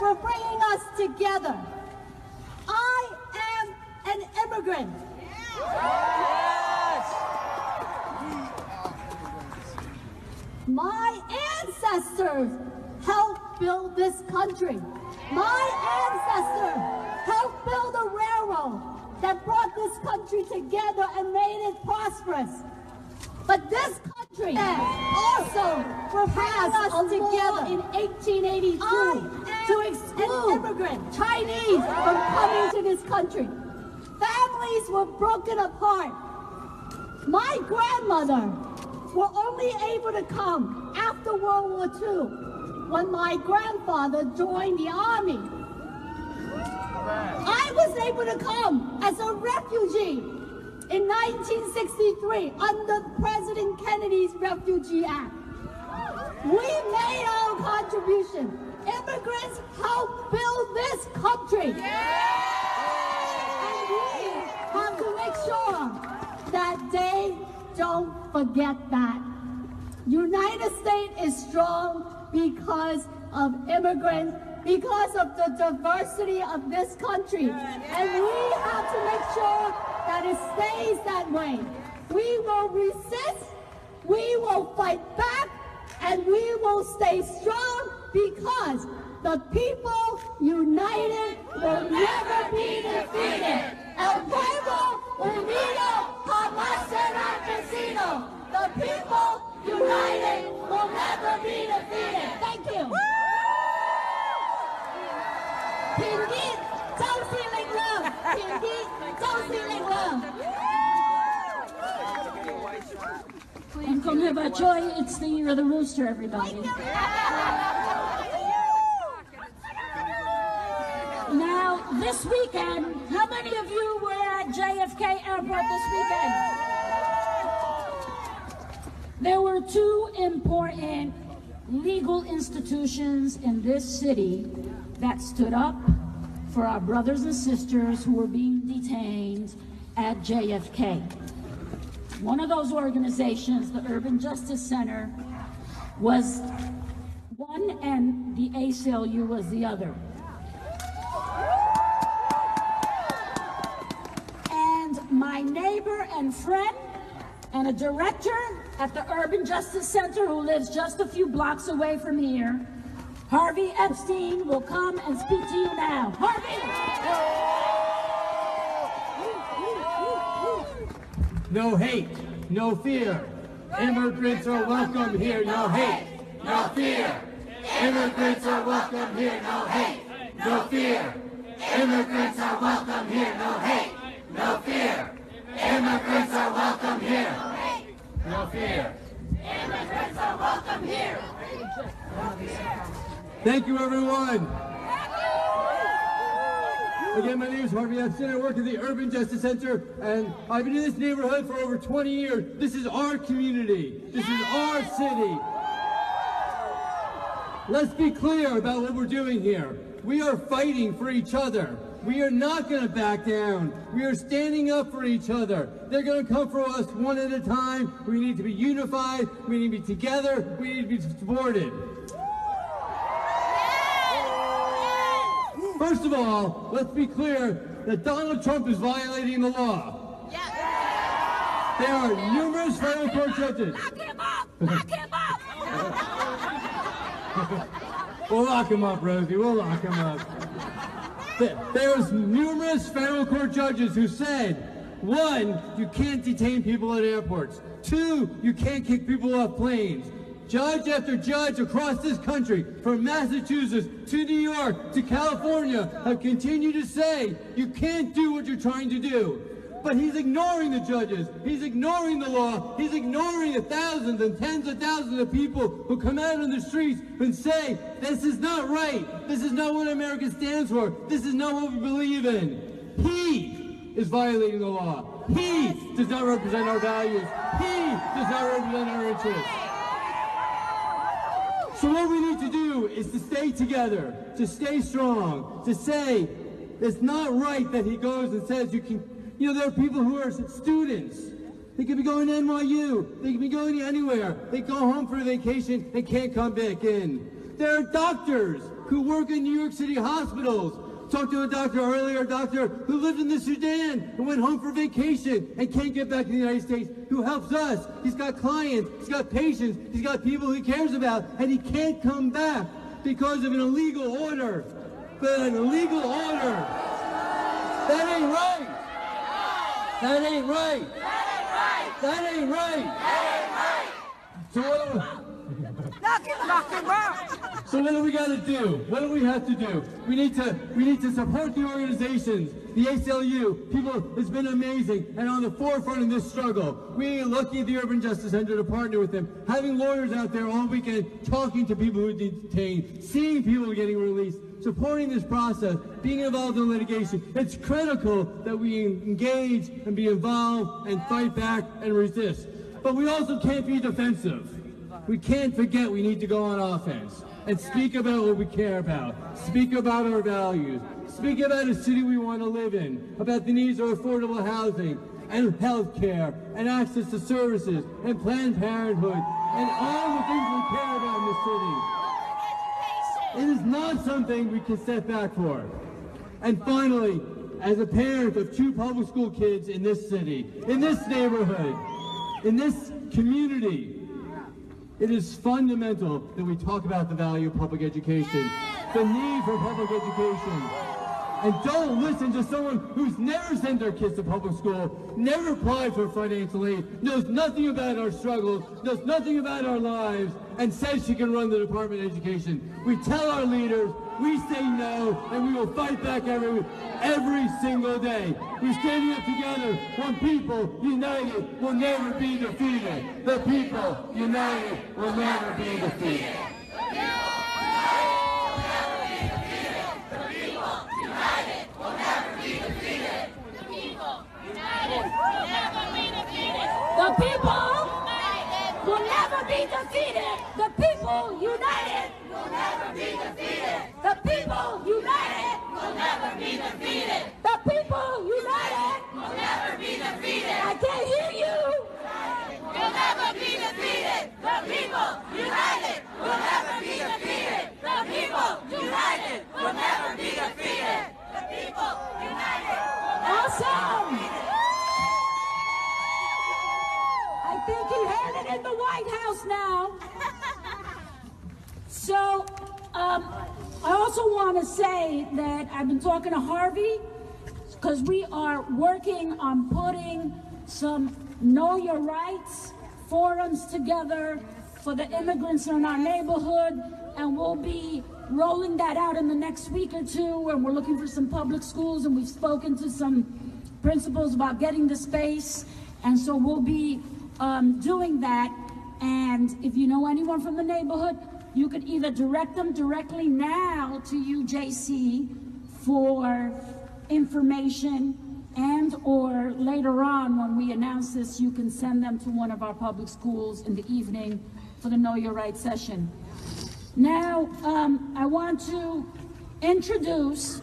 for bringing us together. I am an immigrant. Yes! My ancestors helped build this country. My ancestors helped build a railroad that brought this country together and made it prosperous. But this country also passed us together in 1882 to exclude immigrant Chinese from coming to this country. Families were broken apart. My grandmother were only able to come after World War II when my grandfather joined the army. I was able to come as a refugee in 1963 under President Kennedy's Refugee Act. We made our contribution. Immigrants helped build this country. And we have to make sure that they don't forget that. United States is strong because of immigrants, because of the diversity of this country. And we have to make sure that it stays that way. We will resist, we will fight back, and we will stay strong because the people united will never be defeated. El pueblo unido jamás será vencido. The people united will never be defeated. Thank you. Pinggit, don't feeling love. Pinggit, don't feeling love. And come here, Bachoy, it's the year of the rooster, everybody. Now, this weekend, how many of you were at JFK Airport this weekend? There were two important legal institutions in this city that stood up for our brothers and sisters who were being detained at JFK. One of those organizations, the Urban Justice Center, was one and the ACLU was the other. And my neighbor and friend and a director at the Urban Justice Center who lives just a few blocks away from here, Harvey Epstein, will come and speak to you now. Harvey! No hate, no fear. Immigrants are welcome here. No hate, no fear. Immigrants are welcome here. No hate, no fear. Immigrants are welcome here. No hate, no fear. Immigrants are welcome here. No fear. Immigrants are welcome here. Thank you, everyone. Again, my name is Harvey Epstein. I work at the Urban Justice Center, and I've been in this neighborhood for over 20 years. This is our community. This is our city. Let's be clear about what we're doing here. We are fighting for each other. We are not going to back down. We are standing up for each other. They're going to come for us one at a time. We need to be unified. We need to be together. We need to be supported. First of all, let's be clear that Donald Trump is violating the law. Yes. There are numerous federal court judges. Lock him up! Lock him up! We'll lock him up, Rosie. We'll lock him up. There's numerous federal court judges who said, 1, you can't detain people at airports. 2, you can't kick people off planes. Judge after judge across this country, from Massachusetts to New York to California, have continued to say you can't do what you're trying to do. But he's ignoring the judges, he's ignoring the law, he's ignoring the thousands and tens of thousands of people who come out on the streets and say, this is not right, this is not what America stands for, this is not what we believe in. He is violating the law. He does not represent our values. He does not represent our interests. So what we need to do is to stay together, to stay strong, to say it's not right that he goes and says you can, there are people who are students. They could be going to NYU. They could be going anywhere. They go home for a vacation and can't come back in. There are doctors who work in New York City hospitals. Talked to a doctor earlier, a doctor who lived in the Sudan and went home for vacation and can't get back to the United States, who helps us. He's got clients, he's got patients, he's got people he cares about, and he can't come back because of an illegal order. But an illegal order, that ain't right. That ain't right. That ain't right. So what do we got to do? What do we have to do? We need to support the organizations, the ACLU. People, it's been amazing and on the forefront of this struggle. We are lucky at the Urban Justice Center to partner with them, having lawyers out there all weekend talking to people who are detained, seeing people getting released, supporting this process, being involved in litigation. It's critical that we engage and be involved and fight back and resist. But we also can't be defensive. We can't forget we need to go on offense and speak about what we care about, speak about our values, speak about a city we want to live in, about the needs of affordable housing and health care and access to services and Planned Parenthood and all the things we care about in the city. It is not something we can step back for. And finally, as a parent of 2 public school kids in this city, in this neighborhood, in this community, it is fundamental that we talk about the value of public education, the need for public education. And don't listen to someone who's never sent their kids to public school, never applied for financial aid, knows nothing about our struggles, knows nothing about our lives, and says she can run the Department of Education. We tell our leaders, we say no, and we will fight back every single day. We're standing up together. One people united will never be defeated. The people united will never be defeated. The people will never be defeated. The people united will never be defeated. The people united will never be defeated. The people united will never be defeated. I can't hear you. Will never be defeated. The people united will never be defeated. The people united will never be defeated. The people united. Awesome. I think he heard it in the White House now. So, I also want to say that I've been talking to Harvey because we are working on putting some Know Your Rights forums together for the immigrants in our neighborhood, and we'll be rolling that out in the next week or two, and we're looking for some public schools, and we've spoken to some principals about getting the space, and so we'll be doing that. And if you know anyone from the neighborhood, you could either direct them directly now to UJC for information, and or later on when we announce this, you can send them to one of our public schools in the evening for the Know Your Rights session. Now, I want to introduce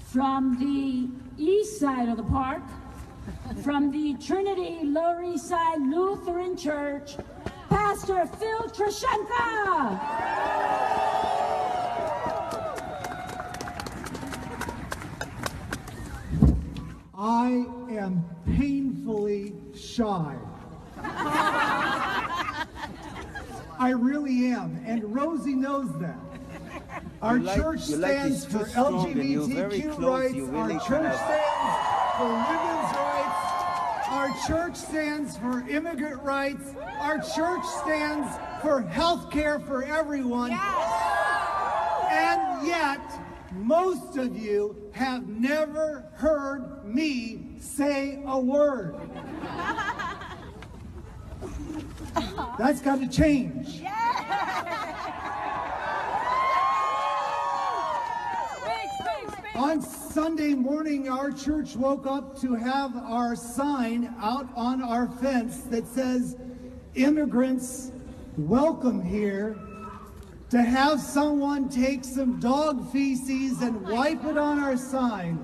from the east side of the park, from the Trinity Lower East Side Lutheran Church, Pastor Phil Trashenka. I am painfully shy. I really am, and Rosie knows that. Our church stands for LGBTQ rights, our church stands for women's rights, our church stands for immigrant rights, our church stands for health care for everyone, and yet most of you have never heard me say a word. That's got to change. On Sunday morning, our church woke up to have our sign out on our fence that says, "Immigrants, welcome here." To have someone take some dog feces and wipe it on our sign.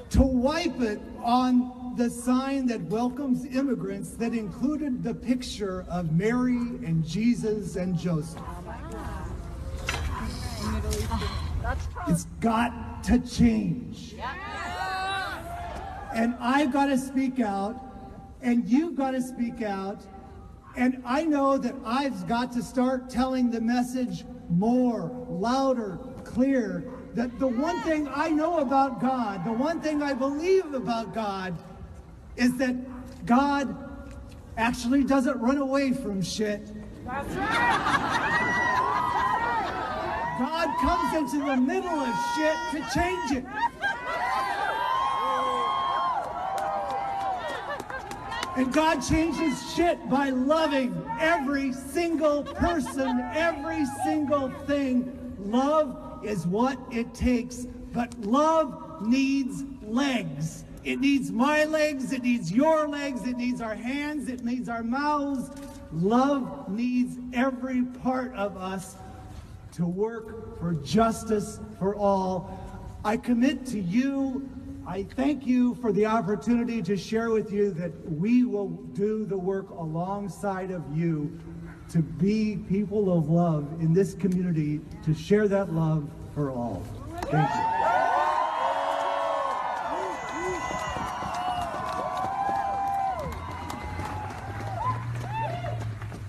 To wipe it on the sign that welcomes immigrants that included the picture of Mary and Jesus and Joseph. It's got to change. And I've got to speak out, and you've got to speak out, and I know that I've got to start telling the message more, louder, clear, that the one thing I know about God, the one thing I believe about God, is that God actually doesn't run away from shit. That's right. God comes into the middle of shit to change it. And God changes shit by loving every single person, every single thing. Love is what it takes, but love needs legs. It needs my legs, it needs your legs, it needs our hands, it needs our mouths. Love needs every part of us to work for justice for all. I commit to you, I thank you for the opportunity to share with you that we will do the work alongside of you to be people of love in this community, to share that love for all. Thank you.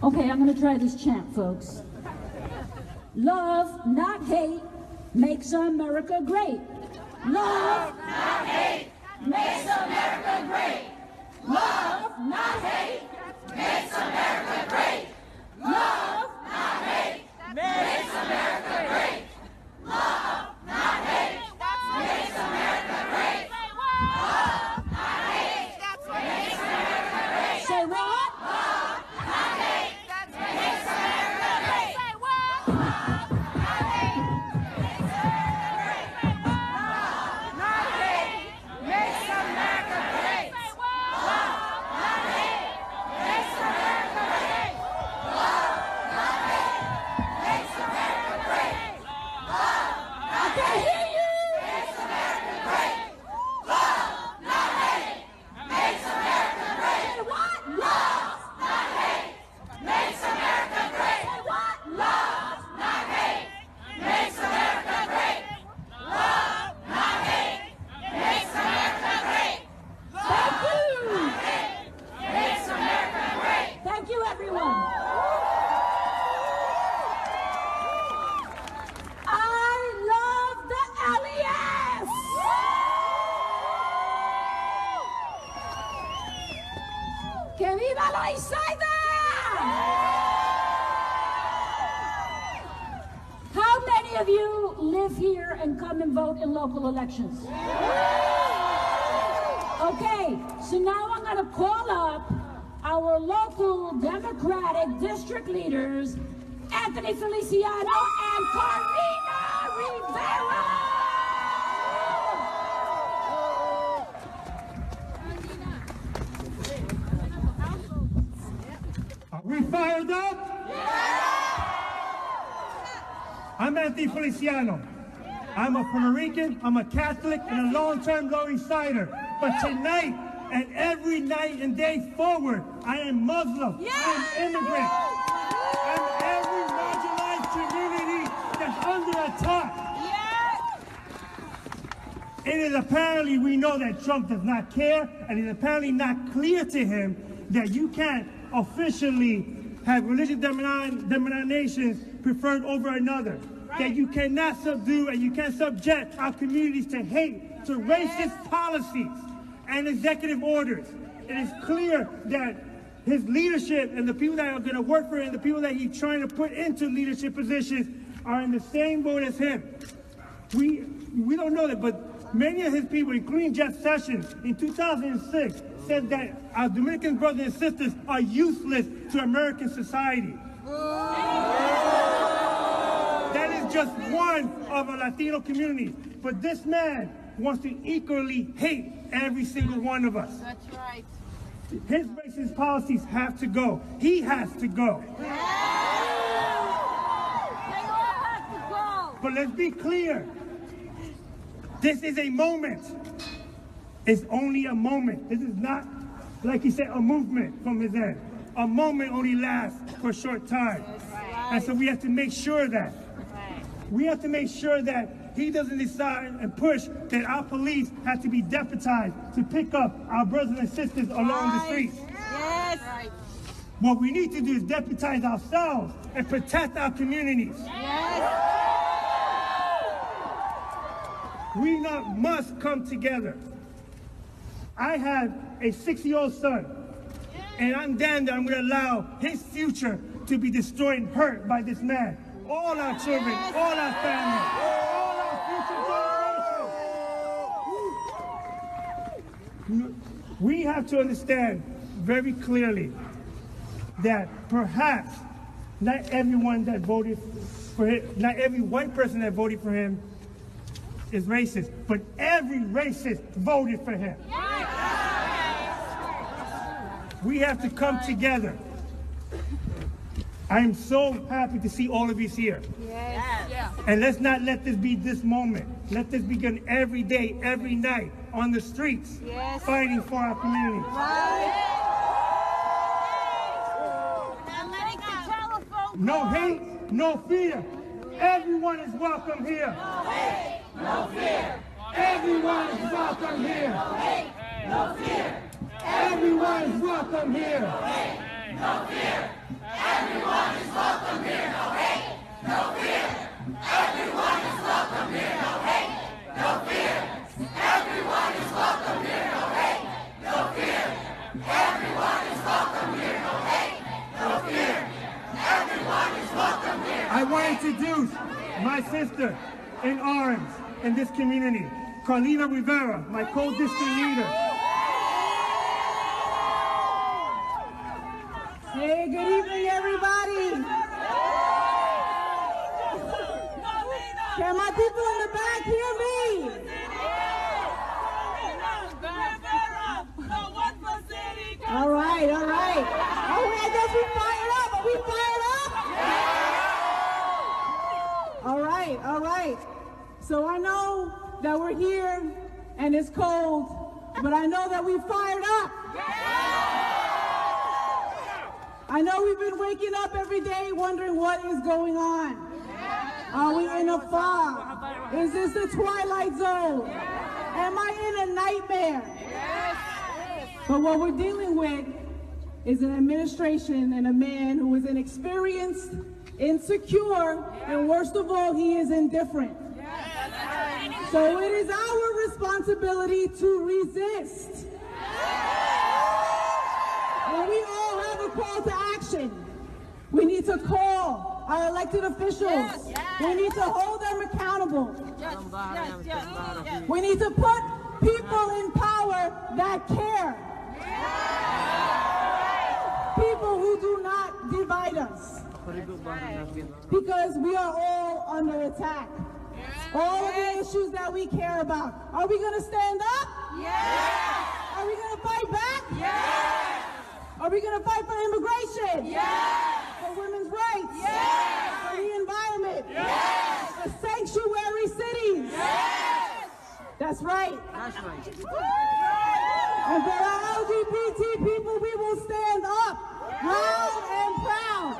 Okay, I'm going to try this chant, folks. Love, not hate, makes America great. Love, not hate, makes America great. Love, not hate, makes America great. Love, not hate, makes America great. Love, not hate, makes America great. Love, not hate, makes America great. Say what? Love, not hate, makes America great. Say what? Love, not hate, makes America great. Love, not hate, makes America great. Say what? Love, not hate, makes America great. Love, not hate, makes America great. Love, I can't hear you. Makes America great. Love, not hate, makes America great. Say what? Love, not hate, makes America great. Say what? Love, not hate, makes America great. Love, not hate, makes America great. Thank you. Makes America great. Thank you, everyone. I love the LES. ¡Que viva Loisaida! How many of you live here and come and vote in local elections? Okay, so now I'm going to call up our local Democratic district leaders, Anthony Feliciano and Carina Rivera. Are we fired up? I'm Anthony Feliciano. I'm a Puerto Rican, I'm a Catholic, and a long-term Lower East Sider. But tonight and every night and day forward, I am Muslim, I am immigrant. I'm every marginalized community that's under attack. It is apparently, we know that Trump does not care, and it's apparently not clear to him that you can't officially have religious denominations preferred over another. That you cannot subdue and you can't subject our communities to hate, to racist policies and executive orders. It is clear that his leadership and the people that are going to work for him, the people that he's trying to put into leadership positions, are in the same boat as him. We don't know that, but many of his people, including Jeff Sessions, in 2006, said that our Dominican brothers and sisters are useless to American society. That is just one of our Latino communities. But this man wants to equally hate every single one of us. That's right. His racist policies have to go. He has to go. They all have to go. But let's be clear. This is a moment. It's only a moment. This is not, like he said, a movement from his end. A moment only lasts for a short time. And so we have to make sure that. We have to make sure that he doesn't decide and push that our police have to be deputized to pick up our brothers and sisters along the streets. Yes. What we need to do is deputize ourselves and protect our communities. Yes. We must come together. I have a 6-year-old son, and I'm damned that I'm going to allow his future to be destroyed and hurt by this man. All our children, all our families, all our future generations. We have to understand very clearly that perhaps not everyone that voted for him, not every white person that voted for him is racist, but every racist voted for him. We have to come together. I am so happy to see all of you here. Yes. And let's not let this be this moment. Let this begin every day, every night, on the streets, fighting for our community. No hate, no fear. Everyone is welcome here. No hate, no fear. Everyone is welcome here. No hate, no fear. Everyone is welcome here. No hate, no fear. Everyone is welcome here. No hate, no fear. Everyone is welcome here. No hate, no fear. Everyone is welcome here. No hate, no fear. Everyone is welcome here. No hate, no fear. Everyone is welcome here. I want to introduce my sister in arms in this community, Carlina Rivera, my co-district leader. Hey, good evening, everybody. Can my people in the back hear me? All right, all right. Oh, I guess we fired up. Are we fired up? All right, all right. So I know that we're here and it's cold, but I know that we fired up. I know we've been waking up every day wondering what is going on. Are we in a fog? Is this the twilight zone? Am I in a nightmare? But what we're dealing with is an administration and a man who is inexperienced, insecure, and worst of all, he is indifferent. So it is our responsibility to resist. And we all have a call to action. We need to call our elected officials. We need to hold them accountable. We need to put people in power that care. People who do not divide us. Because we are all under attack. All of the issues that we care about. Are we going to stand up? Yes. Are we going to fight back? Yes. Are we going to fight for immigration? Yes. For women's rights? Yes. For the environment? Yes. For sanctuary cities? Yes. That's right. That's right. And for our LGBT people, we will stand up, loud and proud.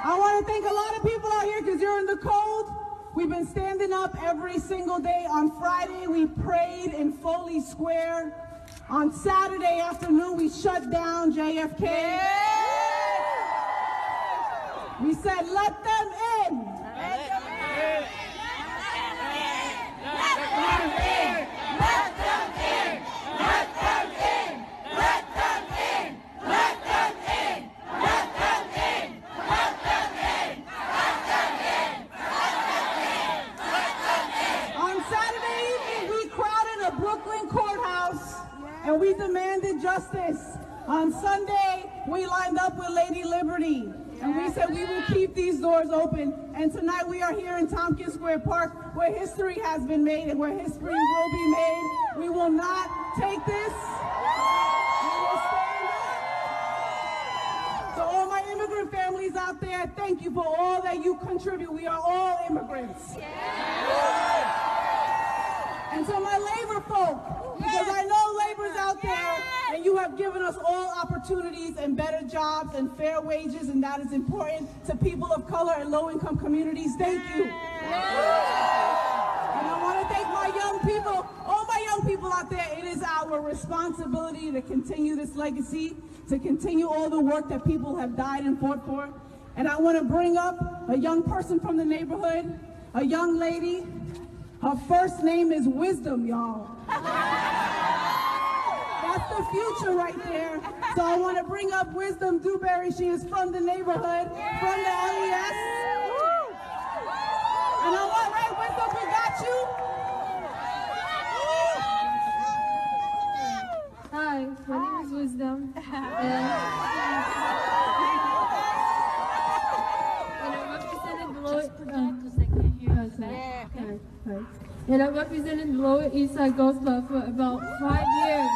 I want to thank a lot of people out here because you're in the cold. We've been standing up every single day. On Friday, we prayed in Foley Square. On Saturday afternoon, we shut down JFK. We said, let them in. Let them in. Let them in. Let them in. Let them in. Let them in. Let them in. Let them in. Let them in. Let them in. On Saturday evening, we crowded a Brooklyn courthouse and we demanded justice. On Sunday, we lined up with Lady Liberty and we said we will keep these doors open. And tonight we are here in Tompkins Square Park where history has been made and where history will be made. We will not take this. We will stand up. To all my immigrant families out there, thank you for all that you contribute. We are all immigrants. And to my labor folk, because I know labor's out there, and you have given us all opportunities and better jobs and fair wages, and that is important to people of color and low-income communities. Thank you. And I want to thank my young people, all my young people out there. It is our responsibility to continue this legacy, to continue all the work that people have died and fought for. And I want to bring up a young person from the neighborhood, a young lady. Her first name is Wisdom, y'all. That's the future right there. So I want to bring up Wisdom Dewberry. She is from the neighborhood, from the LES. And I want, right, Wisdom, we got you. Hi, my name is Wisdom. And I represented the Lower East Side Girls Club for about 5 years.